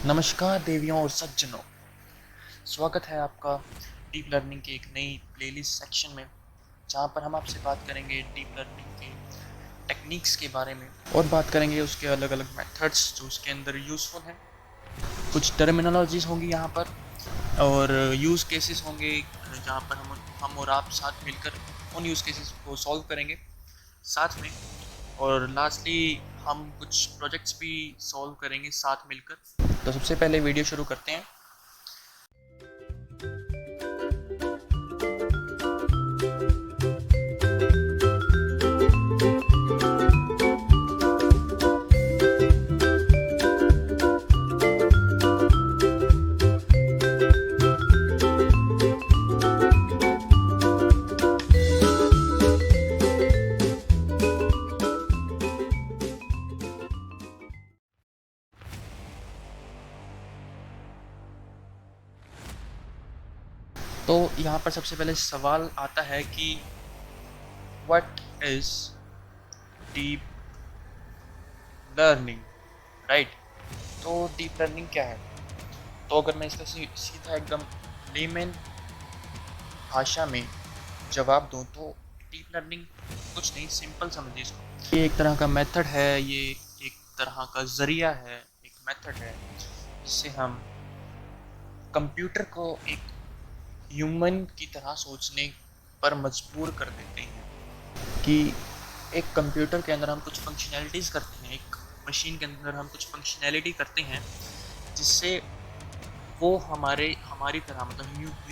नमस्कार देवियों और सज्जनों, स्वागत है आपका डीप लर्निंग के एक नई प्लेलिस्ट सेक्शन में, जहां पर हम आपसे बात करेंगे डीप लर्निंग के टेक्निक्स के बारे में और बात करेंगे उसके अलग अलग मेथड्स जो उसके अंदर यूज़फुल हैं। कुछ टर्मिनोलॉजीज होंगी यहाँ पर और यूज़ केसेस होंगे जहाँ पर हम और आप साथ मिलकर उन यूज़ केसेस को सॉल्व करेंगे साथ में। और लास्टली हम कुछ प्रोजेक्ट्स भी सॉल्व करेंगे साथ मिलकर। तो सबसे पहले वीडियो शुरू करते हैं। तो यहाँ पर सबसे पहले सवाल आता है कि what is deep learning, right. तो डीप लर्निंग क्या है? तो अगर मैं इसका सीधा एकदम लेमन भाषा में जवाब दूँ तो डीप लर्निंग कुछ नहीं, सिंपल समझिए इसको। ये एक तरह का मेथड है, ये एक तरह का ज़रिया है, एक मेथड है जिससे हम कंप्यूटर को एक ह्यूमन की तरह सोचने पर मजबूर कर देते हैं कि एक कंप्यूटर के अंदर हम कुछ फंक्शनैलिटीज़ करते हैं, एक मशीन के अंदर हम कुछ फंक्शनैलिटी करते हैं जिससे वो हमारी तरह मतलब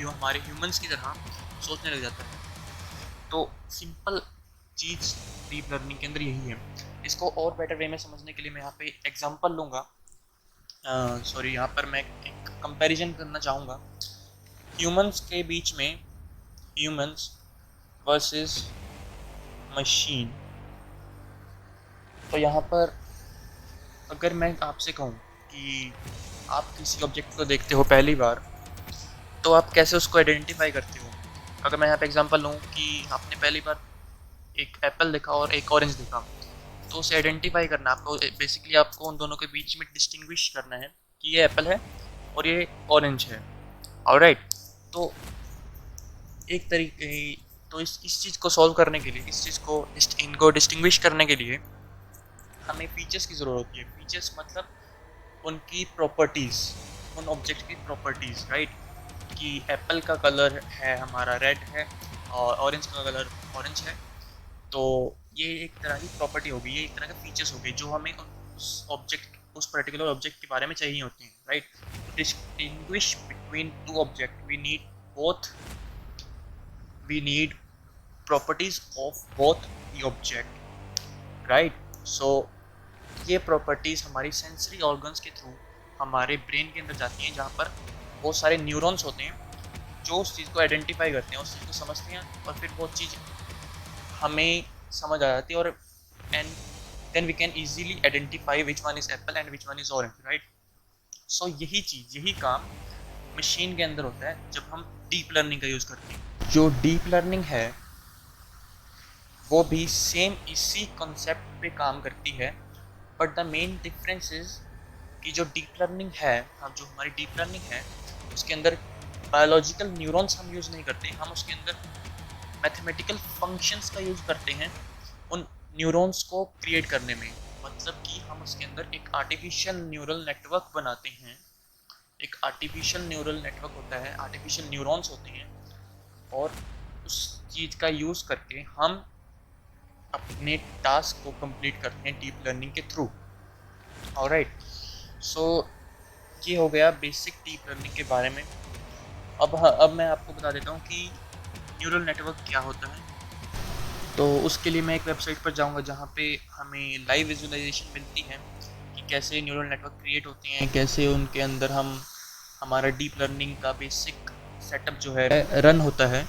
हमारे ह्यूमंस की तरह सोचने लग जाता है। तो सिंपल चीज़ डीप लर्निंग के अंदर यही है। इसको और बेटर वे में समझने के लिए मैं यहाँ पे एग्जांपल लूँगा। यहाँ पर मैं एक कंपैरिजन करना चाहूँगा ह्यूमंस के बीच में, ह्यूमंस वर्सेस मशीन। तो यहाँ पर अगर मैं आपसे कहूँ कि आप किसी ऑब्जेक्ट को देखते हो पहली बार तो आप कैसे उसको आइडेंटिफाई करते हो। अगर मैं यहाँ पे एग्जांपल लूँ कि आपने पहली बार एक एप्पल देखा और एक ऑरेंज देखा, तो उसे आइडेंटिफाई करना आपको, बेसिकली आपको उन दोनों के बीच में डिस्टिंग्विश करना है कि ये एप्पल है और ये ऑरेंज है। ऑलराइट, तो एक तरीके तो इस चीज़ को सॉल्व करने के लिए, इस चीज़ को इनको डिस्टिंग्विश करने के लिए हमें फीचर्स की ज़रूरत होती है। फीचर्स मतलब उनकी प्रॉपर्टीज़, उन ऑब्जेक्ट की प्रॉपर्टीज़, राइट। कि एप्पल का कलर है हमारा रेड है और ऑरेंज का कलर ऑरेंज है, तो ये एक तरह की प्रॉपर्टी होगी, ये एक तरह का फीचर्स हो गए जो हमें उस पर्टिकुलर ऑब्जेक्ट के बारे में चाहिए होते हैं, right. To distinguish between two object we need properties of both the object, right? So ये प्रॉपर्टीज़ हमारी सेंसरी ऑर्गन्स के थ्रू हमारे ब्रेन के अंदर जाती हैं, जहाँ पर बहुत सारे न्यूरॉन्स होते हैं जो उस चीज़ को आइडेंटिफाई करते हैं, उस चीज़ को समझते हैं और फिर वो चीज़ हमें समझ आ जाती है और and then we can easily identify which one is apple and which one is orange, right. So यही काम मशीन के अंदर होता है जब हम डीप लर्निंग का यूज़ करते हैं। जो डीप लर्निंग है वो भी सेम इसी कॉन्सेप्ट पे काम करती है, but the main difference is कि जो डीप लर्निंग है, हम जो हमारी डीप लर्निंग है उसके अंदर बायोलॉजिकल न्यूरॉन्स हम यूज़ नहीं करते, हम उसके अंदर मैथमेटिकल फंक्शंस का यूज़ करते हैं उन न्यूरॉन्स को क्रिएट करने में। मतलब कि हम उसके अंदर एक आर्टिफिशियल न्यूरल नेटवर्क बनाते हैं, एक आर्टिफिशियल न्यूरल नेटवर्क होता है, आर्टिफिशियल न्यूरॉन्स होते हैं, और उस चीज़ का यूज़ करके हम अपने टास्क को कंप्लीट करते हैं डीप लर्निंग के थ्रू। ऑलराइट, सो ये हो गया बेसिक डीप लर्निंग के बारे में। अब मैं आपको बता देता हूँ कि न्यूरल नेटवर्क क्या होता है। तो उसके लिए मैं एक वेबसाइट पर जाऊँगा जहाँ पे हमें लाइव विजुअलाइजेशन मिलती है कि कैसे न्यूरल नेटवर्क क्रिएट होते हैं, कैसे उनके अंदर हमारा डीप लर्निंग का बेसिक सेटअप जो है रन होता है।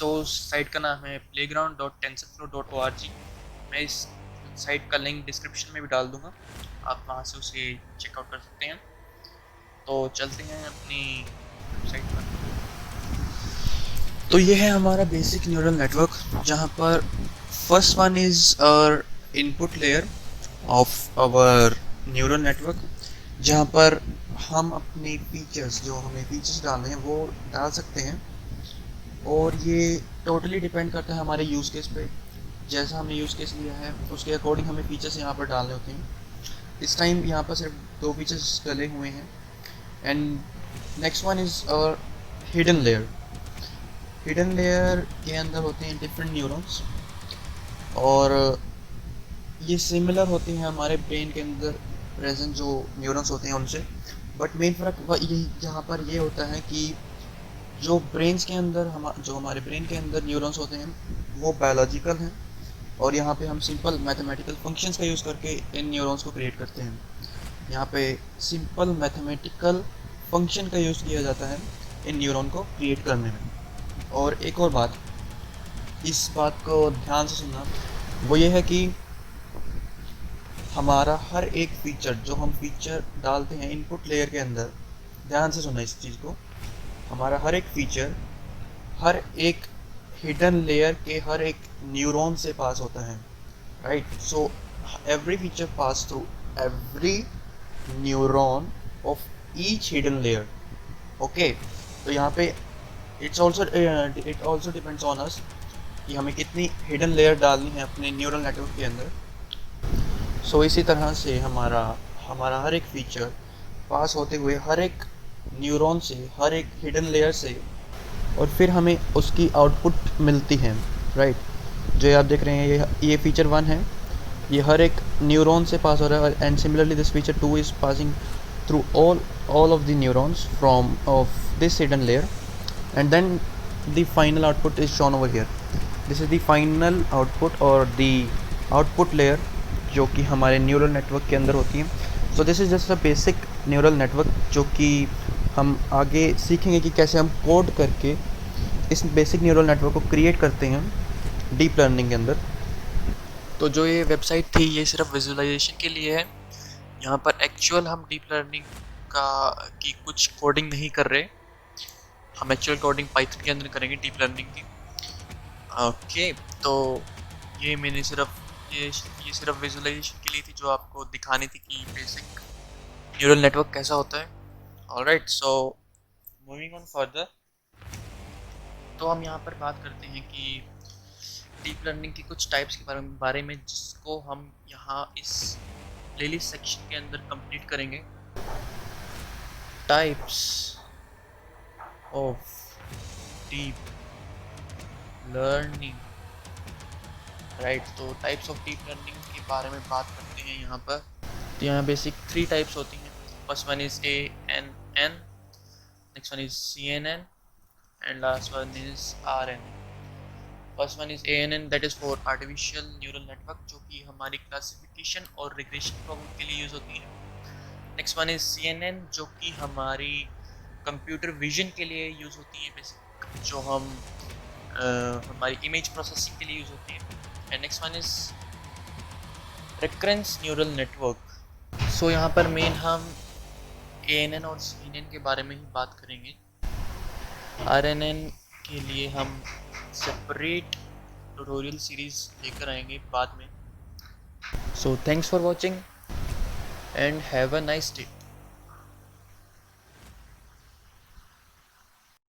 तो साइट का नाम है playground.tensorflow.org। मैं इस साइट का लिंक डिस्क्रिप्शन में भी डाल दूँगा, आप वहाँ से उसे चेकआउट कर सकते हैं। तो चलते हैं अपनी वेबसाइट पर। तो ये है हमारा बेसिक न्यूरल नेटवर्क, जहाँ पर first one is our input layer of our neural network, जहाँ पर हम अपने फीचर्स, जो हमें फीचर्स डालने हैं वो डाल सकते हैं, और ये टोटली डिपेंड करता है हमारे यूज़ केस पे। जैसा हमने यूज़ केस लिया है उसके अकॉर्डिंग हमें फीचर्स यहाँ पर डालने होते हैं। इस टाइम यहाँ पर सिर्फ 2 फीचर्स डले हुए हैं। एंड नेक्स्ट वन इज़ और हिडन लेयर। हिडन लेयर के अंदर होते हैं डिफरेंट न्यूरॉन्स, और ये सिमिलर होते हैं हमारे ब्रेन के अंदर प्रेजेंट जो न्यूरॉन्स होते हैं उनसे। बट मेन फ़र्क ये यहाँ पर ये होता है कि जो ब्रेन्स के अंदर जो हमारे ब्रेन के अंदर न्यूरॉन्स होते हैं वो बायोलॉजिकल हैं, और यहाँ पे हम सिंपल मैथमेटिकल फंक्शंस का यूज़ करके इन न्यूरॉन्स को क्रिएट करते हैं। यहाँ पे सिंपल मैथमेटिकल फंक्शन का यूज़ किया जाता है इन न्यूरॉन को क्रिएट करने में। और एक और बात, इस बात को ध्यान से सुनना, वो ये है कि हमारा हर एक फीचर, जो हम फीचर डालते हैं इनपुट लेयर के अंदर, ध्यान से सुनना इस चीज़ को, हमारा हर एक फीचर हर एक हिडन लेयर के हर एक न्यूरॉन से पास होता है, right. So every feature pass through every neuron of each hidden layer. Okay, तो यहाँ पे it also depends on us कि हमें कितनी हिडन लेयर डालनी है अपने न्यूरल नेटवर्क के अंदर। सो इसी तरह से हमारा हमारा हर एक फीचर पास होते हुए हर एक न्यूरॉन से, हर एक हिडन लेयर से, और फिर हमें उसकी आउटपुट मिलती है, राइट। जो ये आप देख रहे हैं ये फीचर 1 है, ये हर एक न्यूरॉन से पास हो रहा है। And similarly this feature 2 is passing through all of the neurons from of this hidden layer, and then the final output is shown over here. This is the final output or the output layer जो कि हमारे neural network के अंदर होती है। So this is just a basic neural network, जो कि हम आगे सीखेंगे कि कैसे हम कोड करके इस बेसिक न्यूरल नेटवर्क को क्रिएट करते हैं डीप लर्निंग के अंदर। तो जो ये वेबसाइट थी ये सिर्फ विजुअलाइजेशन के लिए है, यहाँ पर एक्चुअल हम डीप लर्निंग की कुछ कोडिंग नहीं कर रहे, हम एक्चुअल कोडिंग पाइथन के अंदर करेंगे डीप लर्निंग की। ओके, तो ये मैंने सिर्फ ये सिर्फ विजुअलाइजेशन के लिए थी, जो आपको दिखानी थी कि बेसिक न्यूरल नेटवर्क कैसा होता है। Alright, so moving on further, तो हम यहाँ पर बात करते हैं कि डीप लर्निंग की कुछ टाइप्स के बारे में जिसको हम यहाँ इस प्लेलिस्ट सेक्शन के अंदर कंप्लीट करेंगे। Types of deep learning, right. तो टाइप्स ऑफ डीप लर्निंग के बारे में बात करते हैं यहाँ पर। तो यहाँ बेसिक 3 टाइप्स होती हैं। First one is ANN, next one is CNN, and last one is RNN। First one is ANN, that is for artificial neural network, जो कि हमारी क्लासिफिकेशन और रिग्रेशन प्रॉब्लम के लिए यूज़ होती है। नेक्स्ट वन इज CNN, जो कि हमारी कंप्यूटर विजन के लिए यूज़ होती है, बेसिक जो हम हमारी इमेज प्रोसेसिंग के लिए यूज़ होती है। And next one is recurrent neural network. So यहाँ पर मेन हम ANN और CNN के बारे में ही बात करेंगे। RNN के लिए हम सेपरेट ट्यूटोरियल सीरीज लेकर आएंगे बाद में। So thanks for watching and have a nice day.